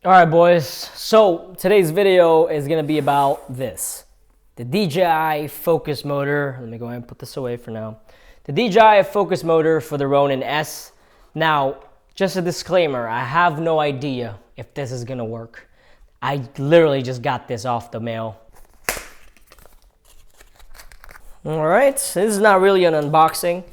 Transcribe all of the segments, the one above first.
All right, boys. So today's video is gonna be about this, the DJI focus motor. Let me go ahead and put this away for now. The DJI focus motor for the Ronin S. Now, just a disclaimer, I have no idea if this is gonna work. I literally just got this off the mail. All right, this is not really an unboxing,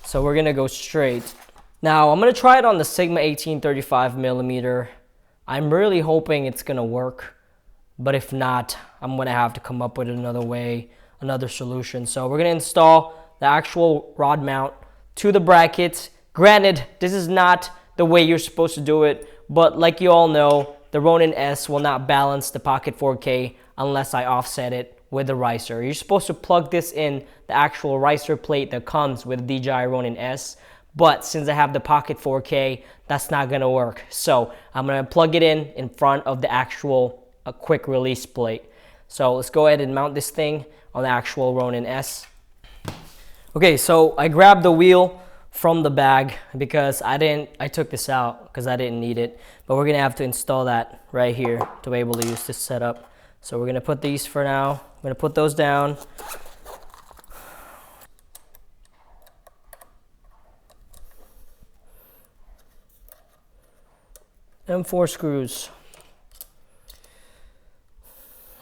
so we're gonna go straight. Now, I'm gonna try it on the Sigma 1835mm. I'm really hoping it's gonna work, but if not, I'm gonna have to come up with another way, another solution. So we're gonna install the actual rod mount to the bracket. Granted, this is not the way you're supposed to do it, but like you all know, the Ronin S will not balance the Pocket 4K unless I offset it with the riser. You're supposed to plug this in the actual riser plate that comes with the DJI Ronin S. But since I have the Pocket 4K, that's not gonna work. So I'm gonna plug it in front of the actual quick release plate. So let's go ahead and mount this thing on the actual Ronin S. Okay, so I grabbed the wheel from the bag because I took this out because I didn't need it. But we're gonna have to install that right here to be able to use this setup. So we're gonna put these for now. I'm gonna put those down. And 4 screws.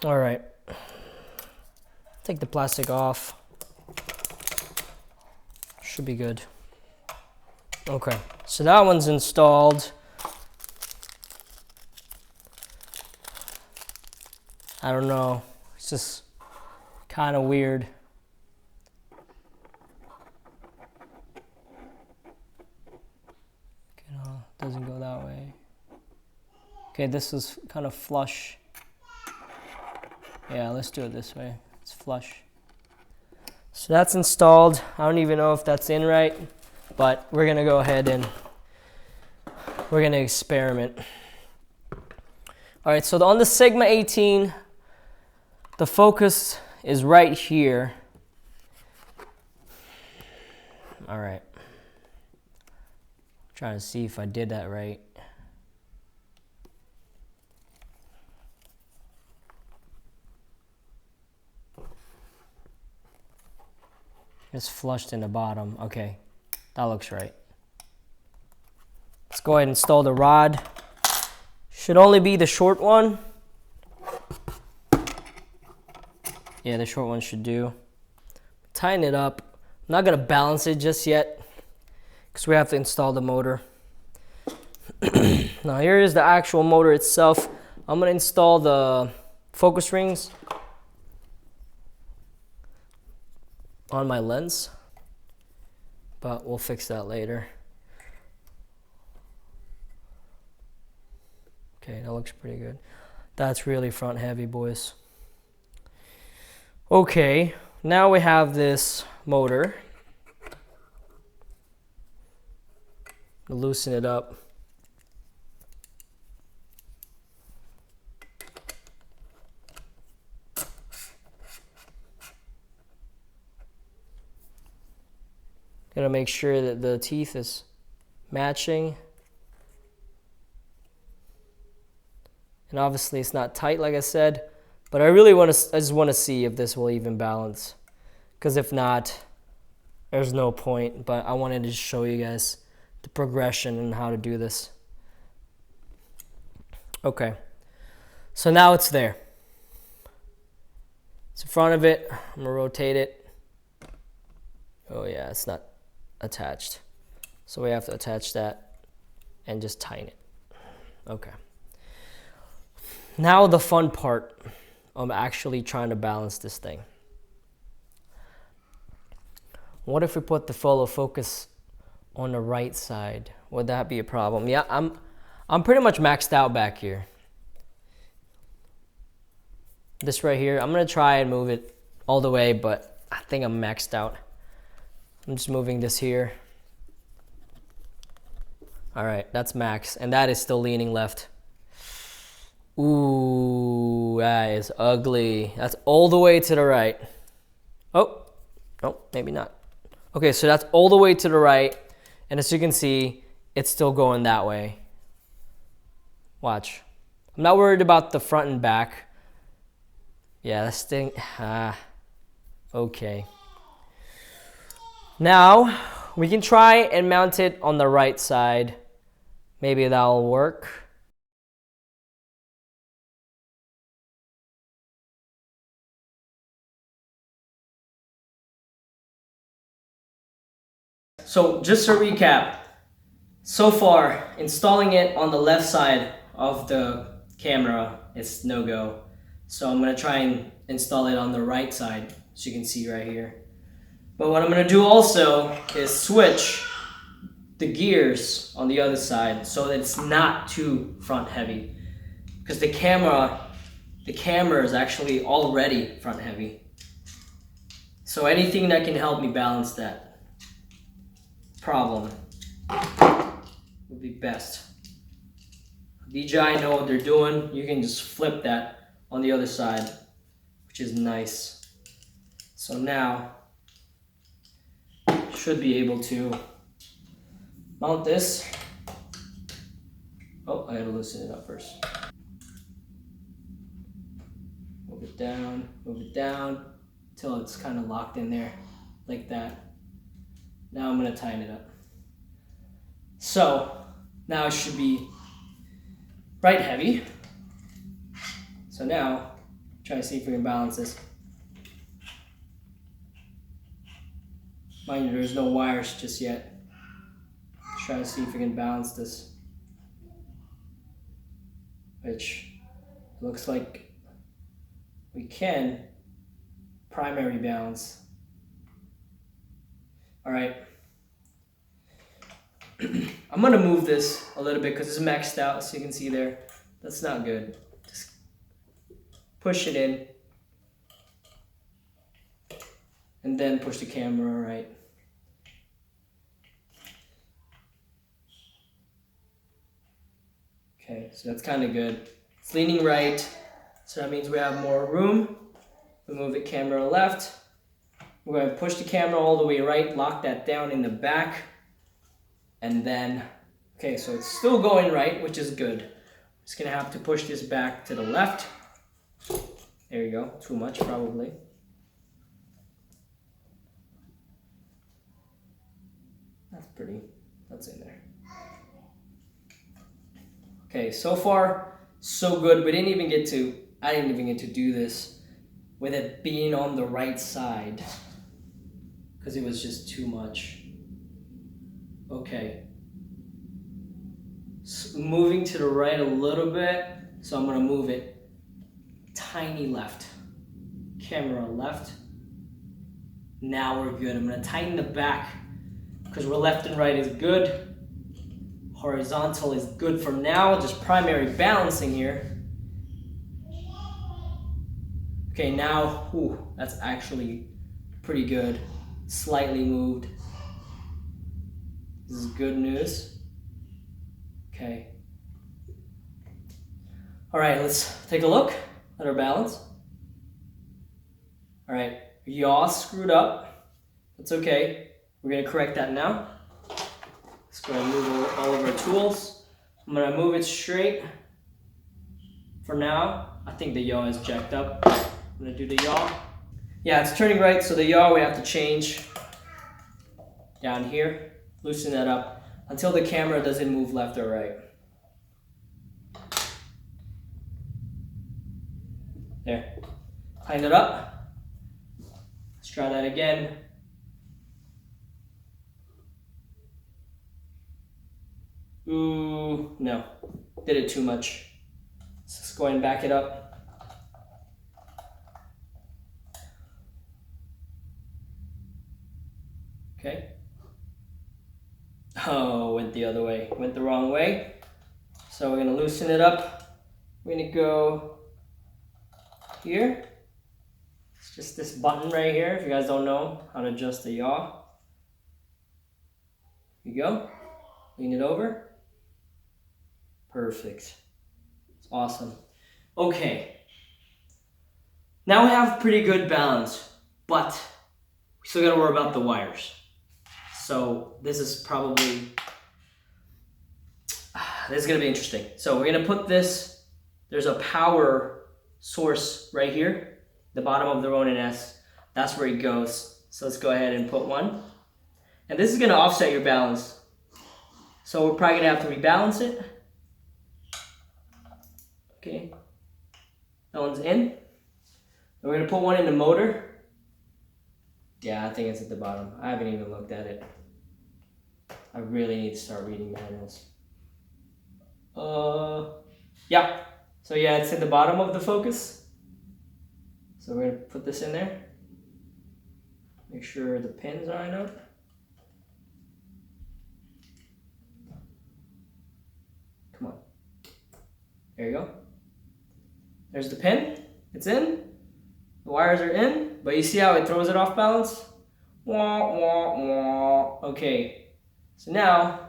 All right. Take the plastic off. Should be good. Okay, so that one's installed. I don't know. It's just kind of weird. Doesn't go that way. Okay, this is kind of flush. Yeah, let's do it this way. It's flush. So that's installed. I don't even know if that's in right, but we're gonna go ahead and we're gonna experiment. All right, so on the Sigma 18, the focus is right here. All right. Trying to see if I did that right. It's flushed in the bottom. Okay, that looks right. Let's go ahead and install the rod. Should only be the short one. Yeah, the short one should do. Tighten it up. I'm not gonna balance it just yet because we have to install the motor. Now here is the actual motor itself. I'm gonna install the focus rings on my lens, but we'll fix that later. Okay, that looks pretty good. That's really front heavy, boys. Okay, now we have this motor. Loosen it up. Gotta make sure that the teeth is matching. And obviously it's not tight like I said, but I just want to see if this will even balance. Because if not, there's no point. But I wanted to show you guys the progression and how to do this. Okay, so now it's there. It's in front of it. I'm gonna rotate it. Oh yeah, it's not attached. So we have to attach that and just tighten it. Okay. Now the fun part of actually trying to balance this thing. What if we put the follow focus on the right side? Would that be a problem? Yeah, I'm pretty much maxed out back here. This right here, I'm gonna try and move it all the way, but I think I'm maxed out. I'm just moving this here. All right, that's max, and that is still leaning left. Ooh, that is ugly. That's all the way to the right. Oh, no, maybe not. Okay, so that's all the way to the right, and as you can see, it's still going that way. Watch. I'm not worried about the front and back. Yeah, this thing, okay. Now, we can try and mount it on the right side. Maybe that'll work. So just to recap, so far, installing it on the left side of the camera is no go. So I'm gonna try and install it on the right side, as you can see right here. But what I'm gonna do also is switch the gears on the other side so that it's not too front heavy. Because the camera is actually already front heavy. So anything that can help me balance that problem would be best. DJI know what they're doing. You can just flip that on the other side, which is nice. So now, should be able to mount this. Oh, I gotta loosen it up first. Move it down, till it's kind of locked in there, like that. Now I'm gonna tighten it up. So, now it should be right heavy. So now, try to see if we can balance this. Mind you, there's no wires just yet. Try to see if we can balance this. Which looks like we can. Primary balance. All right. I'm gonna move this a little bit because it's maxed out, so you can see there. That's not good. Just push it in. And then push the camera right. Okay, so that's kind of good. It's leaning right, so that means we have more room. We move the camera left. We're going to push the camera all the way right, lock that down in the back. And then, okay, so it's still going right, which is good. Just going to have to push this back to the left. There you go, too much probably. That's in there. Okay, so far, so good. I didn't even get to do this with it being on the right side because it was just too much. Okay. So moving to the right a little bit, so I'm gonna move it tiny left. Camera left. Now we're good. I'm gonna tighten the back because we're left and right is good. Horizontal is good for now, just primary balancing here. Okay, now, that's actually pretty good. Slightly moved. This is good news. Okay. All right, let's take a look at our balance. All right, yaw screwed up. That's okay. We're gonna correct that now. Let's go ahead and move all of our tools. I'm gonna move it straight. For now, I think the yaw is jacked up. I'm gonna do the yaw. Yeah, it's turning right, so the yaw we have to change down here. Loosen that up until the camera doesn't move left or right. There. Tighten it up. Let's try that again. Ooh, no. Did it too much. Let's just go ahead and back it up. Okay. Oh, went the other way. Went the wrong way. So we're gonna loosen it up. We're gonna go here. It's just this button right here. If you guys don't know how to adjust the yaw. Here you go. Lean it over. Perfect. It's awesome. Okay. Now we have pretty good balance, but we still gotta worry about the wires. So this is probably, this is gonna be interesting. So we're gonna put this there's a power source right here, the bottom of the Ronin S. That's where it goes. So let's go ahead and put one. And this is gonna offset your balance. So we're probably gonna have to rebalance it. Okay, that one's in. And we're gonna put one in the motor. Yeah, I think it's at the bottom. I haven't even looked at it. I really need to start reading manuals. Yeah. So yeah, it's at the bottom of the focus. So we're gonna put this in there. Make sure the pins line up. Come on. There you go. There's the pin. It's in. The wires are in, but you see how it throws it off balance? Wah, wah, wah. Okay. So now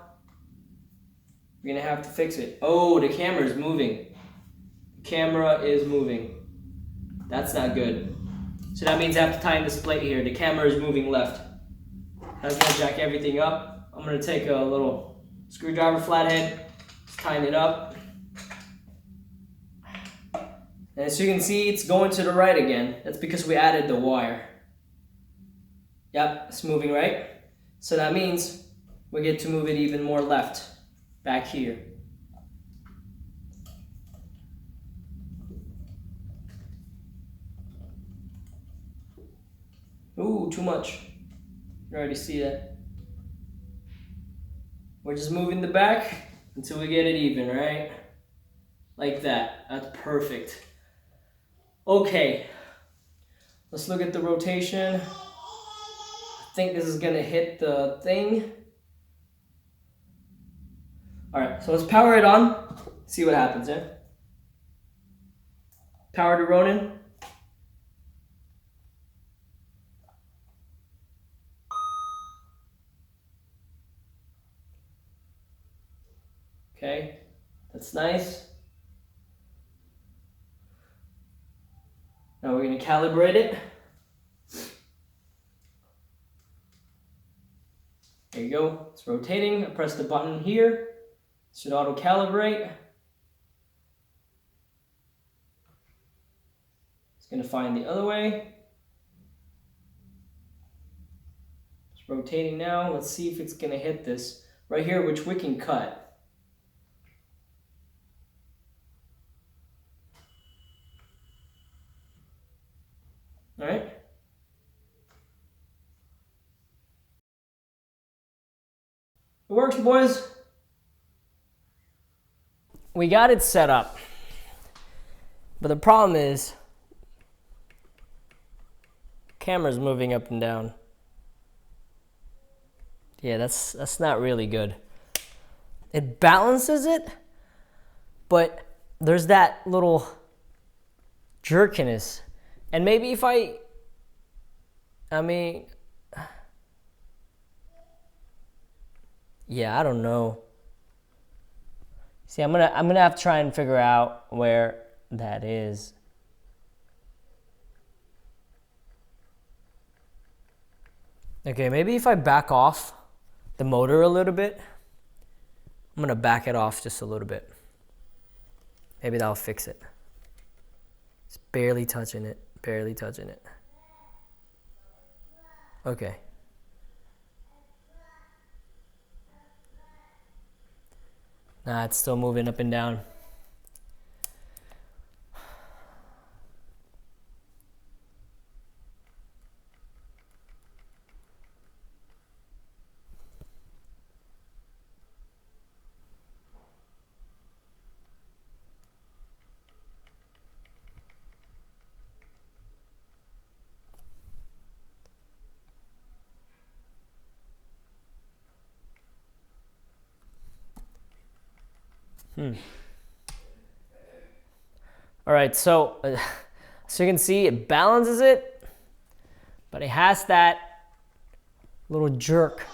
we're gonna have to fix it. Oh, the camera is moving. The camera is moving. That's not good. So that means I have to tighten this plate here. The camera is moving left. That's gonna jack everything up. I'm gonna take a little screwdriver flathead, just tighten it up. And as you can see, it's going to the right again. That's because we added the wire. Yep, it's moving right. So that means we get to move it even more left, back here. Ooh, too much. You already see that. We're just moving the back until we get it even, right? Like that. That's perfect. Okay, let's look at the rotation. I think this is gonna hit the thing. All right, so let's power it on, see what happens, eh? Power to Ronin. Okay, that's nice. Now we're going to calibrate it. There you go, it's rotating. I press the button here. It should auto calibrate. It's going to find the other way. It's rotating now. Let's see if it's going to hit this right here, which we can cut. All right. It works, boys. We got it set up. But the problem is, camera's moving up and down. Yeah, that's not really good. It balances it, but there's that little jerkiness. And maybe if I mean, yeah, I don't know. See, I'm gonna have to try and figure out where that is. Okay, maybe if I back off the motor a little bit, I'm gonna back it off just a little bit. Maybe that'll fix it. It's barely touching it. Barely touching it. Okay. Nah, it's still moving up and down. All right, so you can see it balances it, but it has that little jerk